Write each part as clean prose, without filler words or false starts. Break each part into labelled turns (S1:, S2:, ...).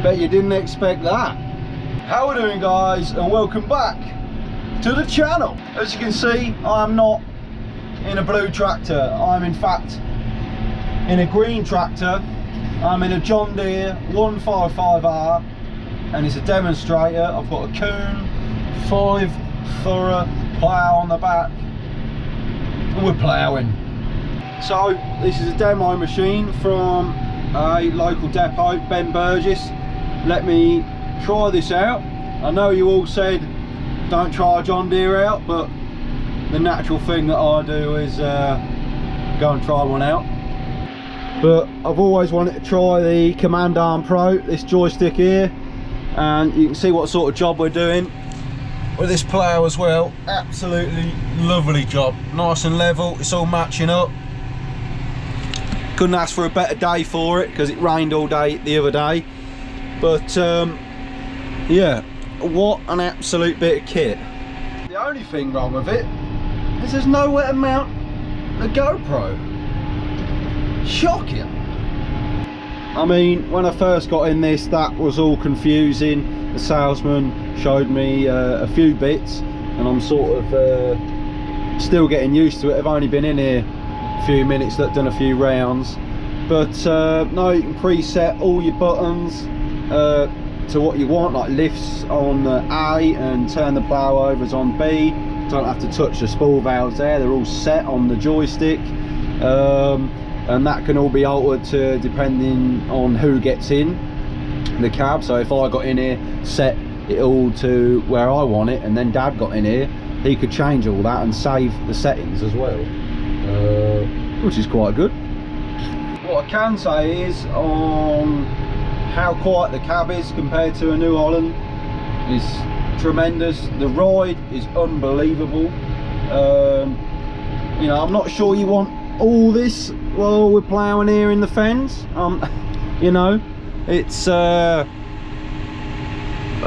S1: Bet you didn't expect that. How are we doing, guys, and welcome back to the channel. As you can see, I'm not in a blue tractor. I'm in fact in a green tractor. I'm in a John Deere 155R, and it's a demonstrator. I've got a Kuhn 5-furrow plough on the back, and we're ploughing. So this is a demo machine from a local depot, Burgess. Let me try this out. I know you all said don't try a John Deere out, but the natural thing that I do is go and try one out. But I've always wanted to try the Command Arm Pro, this joystick here, and you can see what sort of job we're doing with this plough as well. Absolutely lovely job, nice and level, it's all matching up. Couldn't ask for a better day for it because it rained all day the other day. But yeah, what an absolute bit of kit. The only thing wrong with it is there's nowhere to mount the GoPro. Shocking. I mean, when I first got in this, that was all confusing. The salesman showed me a few bits, and I'm sort of still getting used to it. I've only been in here a few minutes, done a few rounds, but no, you can preset all your buttons to what you want, like lifts on A and turn the plough overs on B. Don't have to touch the spool valves there, they're all set on the joystick. And that can all be altered to depending on who gets in the cab. So if I got in here, set it all to where I want it, and then Dad got in here, he could change all that and save the settings as well, which is quite good. What I can say is on how quiet the cab is compared to a New Holland is tremendous. The ride is unbelievable. You know, I'm not sure you want all this while we're ploughing here in the fens. You know, it's I'm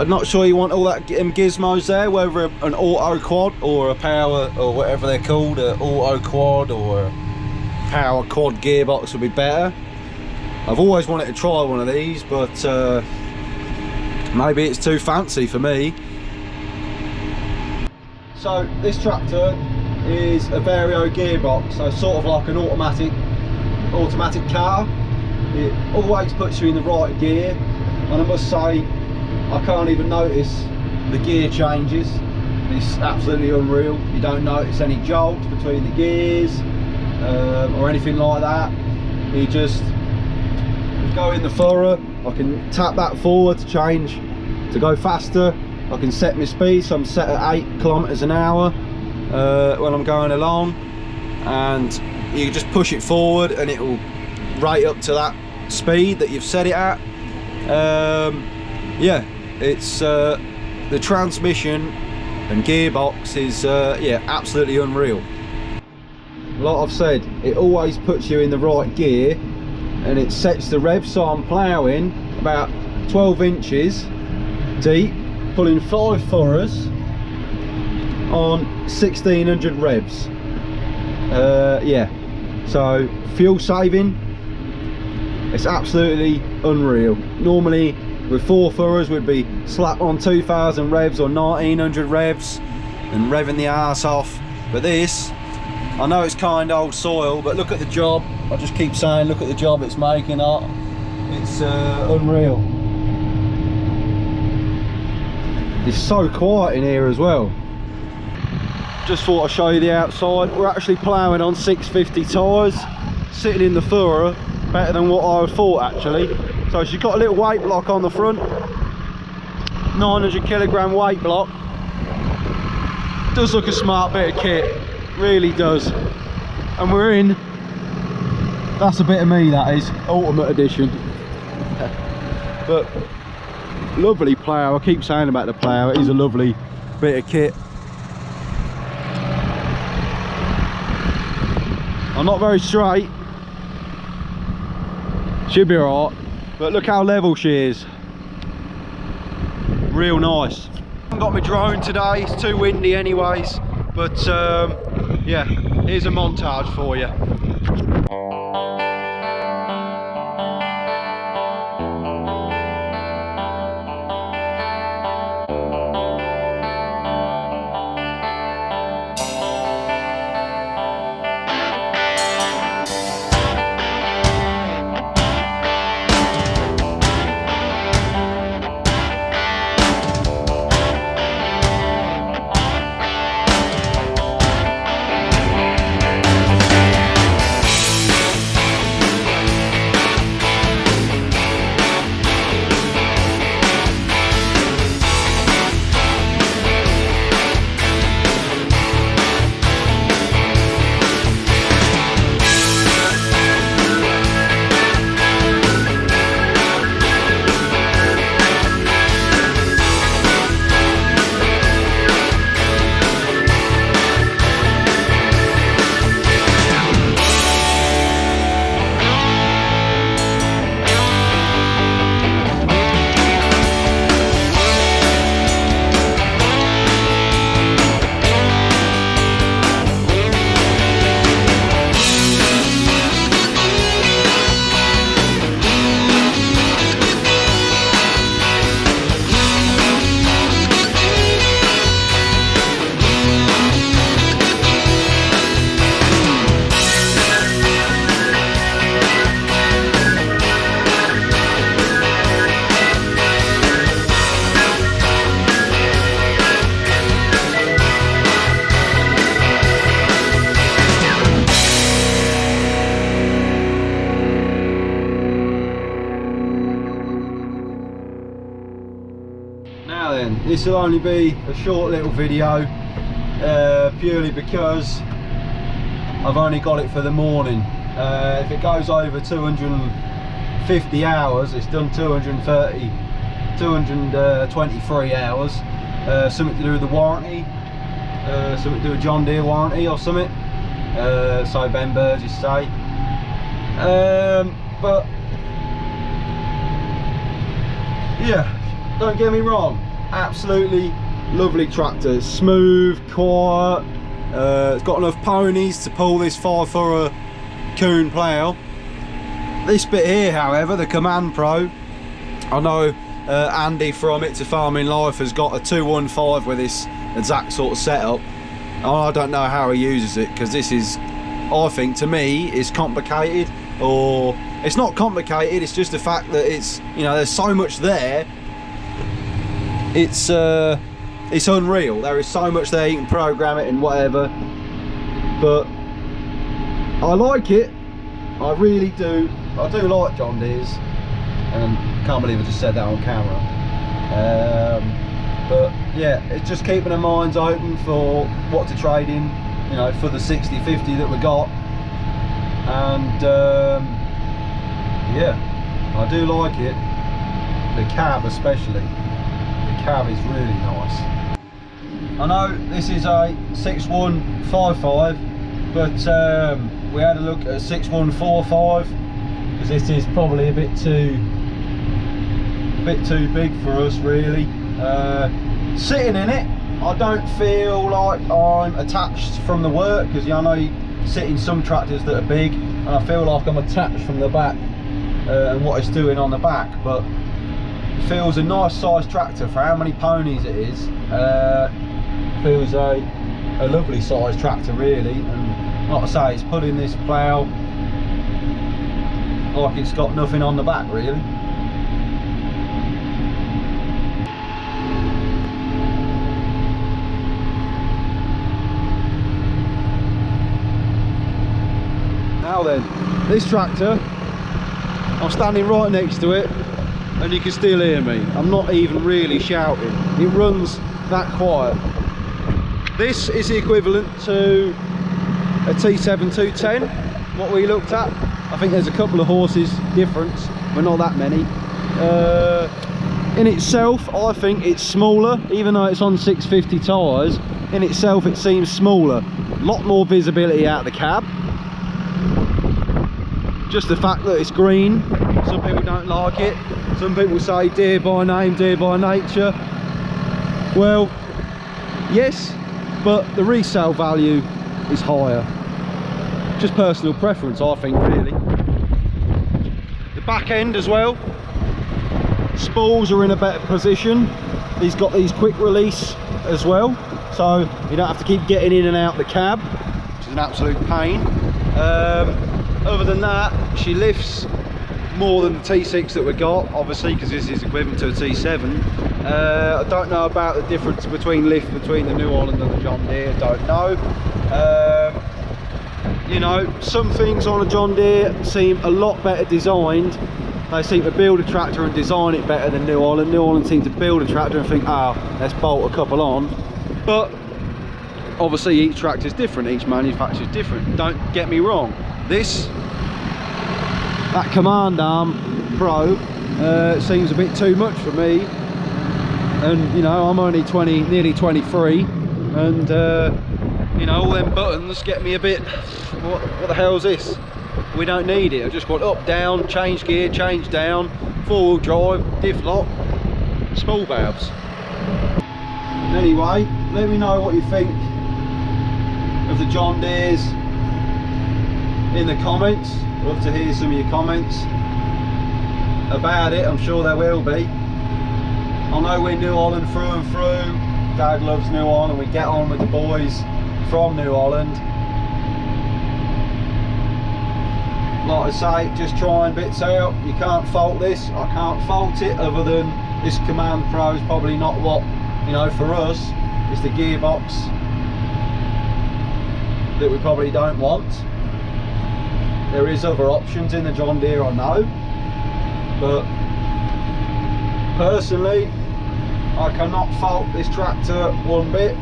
S1: not sure you want all that gizmos there, whether an auto quad or a power or whatever they're called, an auto quad or a power quad gearbox would be better. I've always wanted to try one of these, but maybe it's too fancy for me. So this tractor is a Vario gearbox, so sort of like an automatic car. It always puts you in the right gear, and I must say I can't even notice the gear changes. It's absolutely unreal. You don't notice any jolts between the gears or anything like that. You just go in the furrow. I can tap that forward to change to go faster. I can set my speed, so I'm set at 8 kilometers an hour when I'm going along, and you just push it forward and it will rate up to that speed that you've set it at. Yeah, it's the transmission and gearbox is yeah, absolutely unreal. Like I've said, it always puts you in the right gear, and it sets the rev, so I'm ploughing about 12 inches deep, pulling 5 furrows on 1600 revs. Yeah, so fuel saving, it's absolutely unreal. Normally with 4 furrows we'd be slap on 2000 revs or 1900 revs and revving the arse off, but this, I know it's kind old soil, but look at the job. I just keep saying look at the job it's making up. It's unreal. It's so quiet in here as well. Just thought I'd show you the outside. We're actually ploughing on 650 tyres, sitting in the furrow, better than what I thought actually. So she's got a little weight block on the front, 900 kilogram weight block. Does look a smart bit of kit, really does. And we're in, that's a bit of me, that is, Ultimate Edition. But lovely plough. I keep saying about the plough, it is a lovely bit of kit. I'm not very straight, should be alright, but look how level she is. Real nice. I haven't got my drone today, it's too windy anyways, but yeah, here's a montage for you. Now then, this will only be a short little video, purely because I've only got it for the morning. If it goes over 250 hours, it's done 223 hours. Something to do with the warranty, something to do with John Deere warranty or something. So Ben Burgess say. But yeah, don't get me wrong, absolutely lovely tractor. Smooth, quiet. It's got enough ponies to pull this 5 Kuhn plough. This bit here, however, the Command Pro, I know Andy from It's a Farming Life has got a 215 with this exact sort of setup. I don't know how he uses it, because this is, I think, to me, is complicated. Or it's not complicated, it's just the fact that it's, you know, there's so much there. It's unreal. There is so much there, you can program it and whatever. But I like it, I really do. I do like John Deere's, and can't believe I just said that on camera. But yeah, it's just keeping our minds open for what to trade in, you know, for the 60/50 that we got. And yeah, I do like it. The cab especially, the cab is really nice. I know this is a 6155, but we had a look at a 6145, because this is probably a bit too big for us really. Sitting in it, I don't feel like I'm attached from the work, because I know you sit in some tractors that are big and I feel like I'm attached from the back and what it's doing on the back. But it feels a nice sized tractor for how many ponies it is. Feels a lovely sized tractor really, and like I say, it's putting this plough like it's got nothing on the back really. Now then, this tractor, I'm standing right next to it and you can still hear me. I'm not even really shouting. It runs that quiet. This is the equivalent to a T7 210, what we looked at. I think there's a couple of horses difference, but not that many. In itself, I think it's smaller, even though it's on 650 tyres. In itself, it seems smaller. A lot more visibility out of the cab. Just the fact that it's green, some people don't like it. Some people say Deere by name, Deere by nature. Well, yes, but the resale value is higher. Just personal preference, I think, really. The back end as well, spools are in a better position. He's got these quick release as well, so you don't have to keep getting in and out the cab, which is an absolute pain. Other than that, she lifts more than the T6 that we got, obviously, because this is equivalent to a T7. I don't know about the difference between lift between the New Holland and the John Deere, don't know. You know, some things on a John Deere seem a lot better designed. They seem to build a tractor and design it better than New Holland. New Holland seem to build a tractor and think, oh, let's bolt a couple on. But obviously each tractor is different, each manufacturer is different. Don't get me wrong. That Command Arm Pro seems a bit too much for me, and you know, I'm only nearly 23, and you know, all them buttons get me a bit, what the hell's this? We don't need it. I just want up, down, change gear, change down, 4-wheel drive, diff lock, small valves. Anyway, let me know what you think of the John Deeres in the comments. I'd love to hear some of your comments about it. I'm sure there will be. I know we're New Holland through and through. Dad loves New Holland, we get on with the boys from New Holland. Like I say, just trying bits out. You can't fault this, I can't fault it, other than this Command Pro is probably not what, you know, for us, it's the gearbox that we probably don't want. There is other options in the John Deere, I know, but personally I cannot fault this tractor one bit.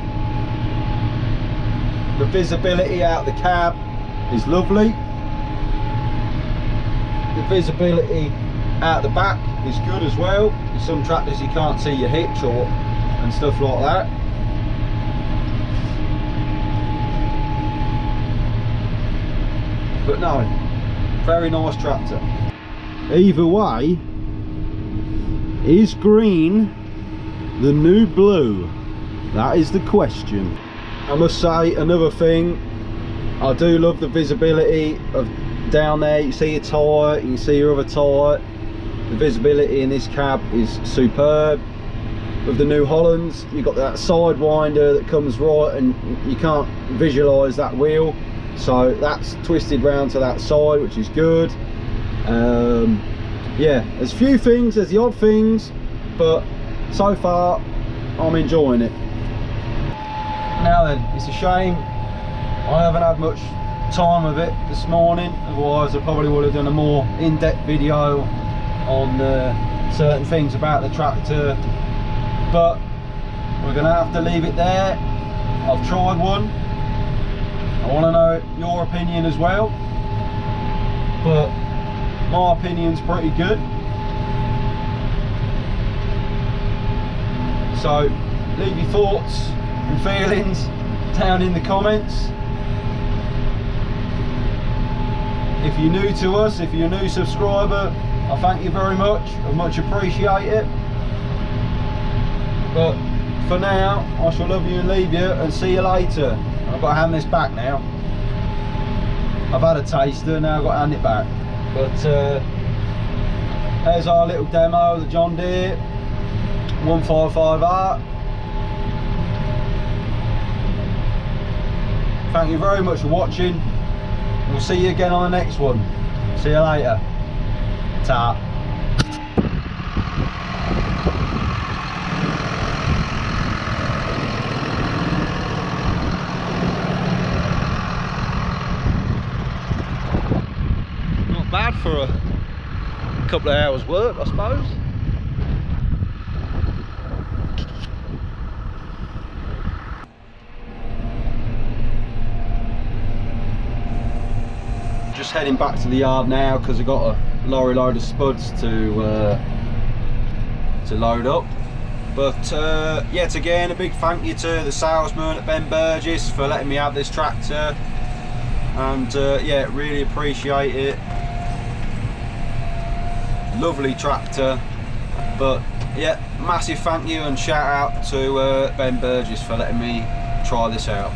S1: The visibility out the cab is lovely. The visibility out the back is good as well. In some tractors you can't see your hitch and stuff like that. But no, very nice tractor. Either way, is green the new blue? That is the question. I must say another thing, I do love the visibility of down there. You see your tyre, you can see your other tyre. The visibility in this cab is superb. With the New Hollands, you've got that sidewinder that comes right and you can't visualise that wheel, so that's twisted round to that side, which is good. Yeah, there's a few things, there's the odd things, but so far I'm enjoying it. Now then, it's a shame I haven't had much time of it this morning, otherwise I probably would have done a more in-depth video on certain things about the tractor, but we're gonna have to leave it there. I've tried one, I want to know your opinion as well, but my opinion's pretty good. So leave your thoughts and feelings down in the comments. If you're new to us, if you're a new subscriber, I thank you very much. I much appreciate it. But for now, I shall love you and leave you and see you later. I've got to hand this back now. I've had a taster, now I've got to hand it back. But there's our little demo of the John Deere 155R. Thank you very much for watching. We'll see you again on the next one. See you later. Ta. Not bad for a couple of hours work, I suppose. Just heading back to the yard now because I've got a lorry load of spuds to load up. But yet again, a big thank you to the salesman at Ben Burgess for letting me have this tractor, and yeah, really appreciate it. Lovely tractor. But yeah, massive thank you and shout out to Ben Burgess for letting me try this out.